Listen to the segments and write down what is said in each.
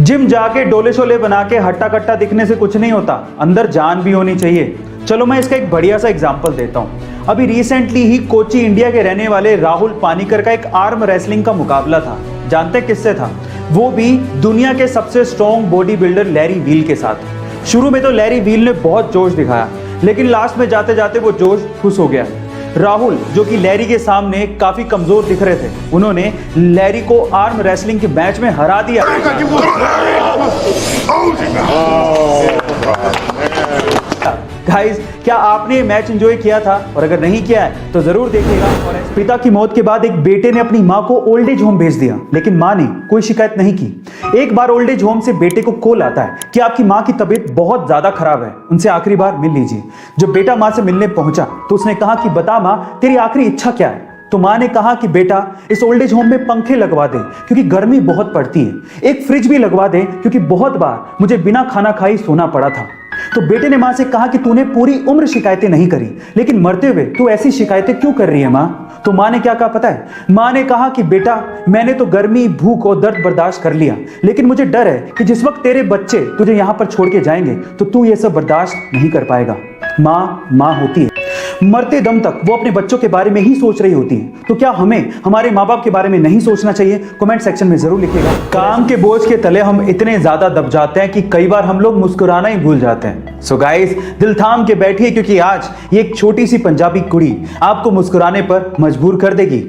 Gym जाके डोले शोले बना के हट्टा कट्टा दिखने से कुछ नहीं होता, अंदर जान भी होनी चाहिए। चलो मैं इसका एक बढ़िया सा एग्जांपल देता हूँ। अभी रिसेंटली ही कोची इंडिया के रहने वाले राहुल पानीकर का एक आर्म रेसलिंग का मुकाबला था। जानते किससे था? वो भी दुनिया के सबसे strong bodybuilder Larry Wheels के साथ। शुरू में तो लैरी वील ने बहुत जोश दिखाया, लेकिन लास्ट में जाते जाते वो जोश खुश हो गया। राहुल जो कि लैरी के सामने काफी कमजोर दिख रहे थे, उन्होंने लैरी को आर्म रेसलिंग के मैच में हरा दिया। गाइस, क्या आपने ये मैच एंजॉय किया था? और अगर नहीं किया है तो जरूर देखिएगा। पिता की मौत के बाद एक बेटे ने अपनी मां को ओल्ड एज होम भेज दिया, लेकिन मां ने कोई शिकायत नहीं की। एक बार ओल्ड एज होम से बेटे को कॉल आता है कि आपकी मां की तबीयत बहुत ज्यादा खराब है, उनसे आखिरी बार मिल लीजिए। जब बेटा मां से मिलने पहुंचा तो उसने कहा कि बता मां, तेरी आखिरी इच्छा क्या है? तो मां ने कहा कि बेटा, इस ओल्ड एज होम में पंखे लगवा दे क्योंकि गर्मी बहुत पड़ती है। एक फ्रिज भी लगवा दे क्योंकि बहुत बार मुझे बिना खाना खाई सोना पड़ा था। तो बेटे ने मां से कहा कि तूने पूरी उम्र शिकायतें नहीं करी, लेकिन मरते हुए तू ऐसी शिकायतें क्यों कर रही है मां? तो मां ने क्या कहा पता है? मां ने कहा कि बेटा, मैंने तो गर्मी, भूख और दर्द बर्दाश्त कर लिया, लेकिन मुझे डर है कि जिस वक्त तेरे बच्चे तुझे यहां पर छोड़ के जाएंगे तो तू ये सब बर्दाश्त नहीं कर पाएगा। मां होती है, मरते दम तक वो अपने बच्चों के बारे में ही सोच रही होती है। तो क्या हमें हमारे माँ बाप के बारे में नहीं सोचना चाहिए? कमेंट सेक्शन में जरूर लिखिएगा। काम के बोझ के तले हम इतने ज्यादा दब जाते हैं कि कई बार हम लोग मुस्कुराना ही भूल जाते हैं। सो गाइस, दिल थाम के बैठिए क्योंकि आज ये एक छोटी सी पंजाबी कुड़ी आपको मुस्कुराने पर मजबूर कर देगी।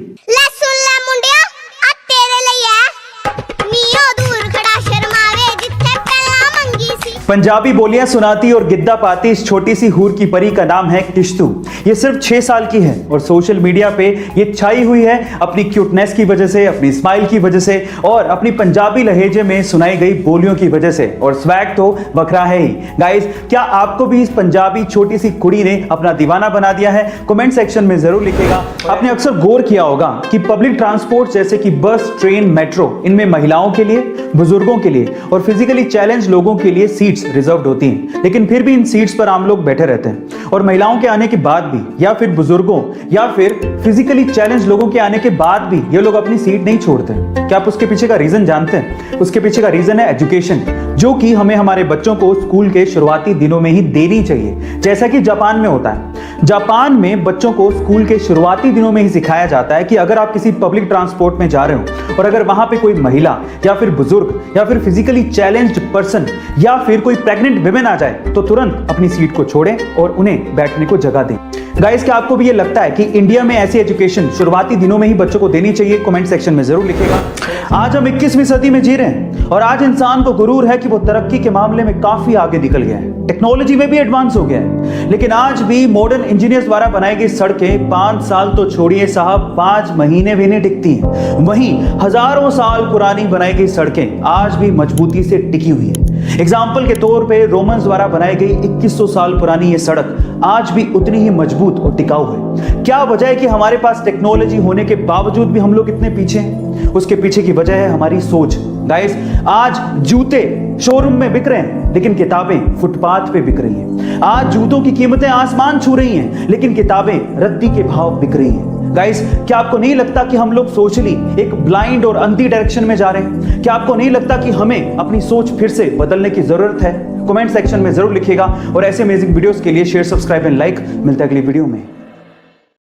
पंजाबी बोलियां सुनाती और गिद्दा पाती इस छोटी सी हूर की परी का नाम है किश्तू। ये सिर्फ 6 साल की है और सोशल मीडिया पे ये छाई हुई है अपनी क्यूटनेस की वजह से, अपनी स्माइल की वजह से और अपनी पंजाबी लहजे में सुनाई गई बोलियों की वजह से। और स्वैग तो बखरा है ही। गाइस, क्या आपको भी इस पंजाबी छोटी सी कुड़ी ने अपना दीवाना बना दिया है? कमेंट सेक्शन में जरूर लिखिएगा। आपने अक्सर गौर किया होगा कि पब्लिक ट्रांसपोर्ट जैसे कि बस, ट्रेन, मेट्रो, इनमें महिलाओं के लिए, बुजुर्गों के लिए और फिजिकली चैलेंज लोगों के लिए सीट्स रिजर्व्ड होती हैं, लेकिन फिर भी इन सीट्स पर आम लोग बैठे रहते हैं। और महिलाओं के आने के बाद भी, या फिर बुजुर्गों या फिर फिजिकली चैलेंज लोगों के आने के बाद भी ये लोग अपनी सीट नहीं छोड़ते। क्या आप उसके पीछे का रीजन जानते हैं? उसके पीछे का रीजन है एजुकेशन, जो कि हमें हमारे बच्चों को स्कूल के शुरुआती दिनों में ही देनी चाहिए, जैसा कि जापान में होता है। जापान में बच्चों को स्कूल के शुरुआती दिनों में ही सिखाया जाता है कि अगर आप किसी पब्लिक ट्रांसपोर्ट में जा रहे हो और अगर वहां पे कोई महिला या फिर बुजुर्ग या फिर फिजिकली चैलेंज्ड पर्सन या फिर कोई प्रेग्नेंट विमेन आ जाए तो तुरंत अपनी सीट को छोड़ें और उन्हें बैठने को जगह दें। गाइस, क्या आपको भी ये लगता है कि इंडिया में ऐसी एजुकेशन शुरुआती दिनों में ही बच्चों को देनी चाहिए? कमेंट सेक्शन में जरूर लिखिएगा। आज हम 21वीं सदी में जी रहे हैं और आज इंसान को गुरूर है कि वो तरक्की के मामले में काफी आगे निकल गया है, टेक्नोलॉजी में भी एडवांस हो गया है। लेकिन आज भी मॉडर्न इंजीनियर्स द्वारा बनाई गई सड़कें 5 साल तो छोड़िए साहब, 5 महीने भी नहीं टिकती हैं। वहीं हजारों साल पुरानी बनाई गई सड़कें आज भी मजबूती से टिकी हुई है। एग्जाम्पल के तौर पे रोमन्स द्वारा बनाई गई 2100 साल पुरानी ये सड़क आज भी उतनी ही मजबूत और टिकाऊ है। क्या वजह है कि हमारे पास टेक्नोलॉजी होने के बावजूद भी हम लोग इतने पीछे हैं? उसके पीछे की वजह है हमारी सोच। गाइस, आज जूते शोरूम में बिक रहे हैं लेकिन किताबें फुटपाथ पे बिक रही हैं। आज जूतों की कीमतें आसमान छू रही हैं लेकिन किताबें रद्दी के भाव बिक रही हैं। गाइस, क्या आपको नहीं लगता कि हम लोग सोशली एक ब्लाइंड और अंधी डायरेक्शन में जा रहे हैं? क्या आपको नहीं लगता कि हमें अपनी सोच फिर से बदलने की जरूरत है? कमेंट सेक्शन में जरूर लिखिएगा और ऐसे अमेजिंग वीडियोस के लिए शेयर, सब्सक्राइब एंड लाइक। मिलता है अगली वीडियो में।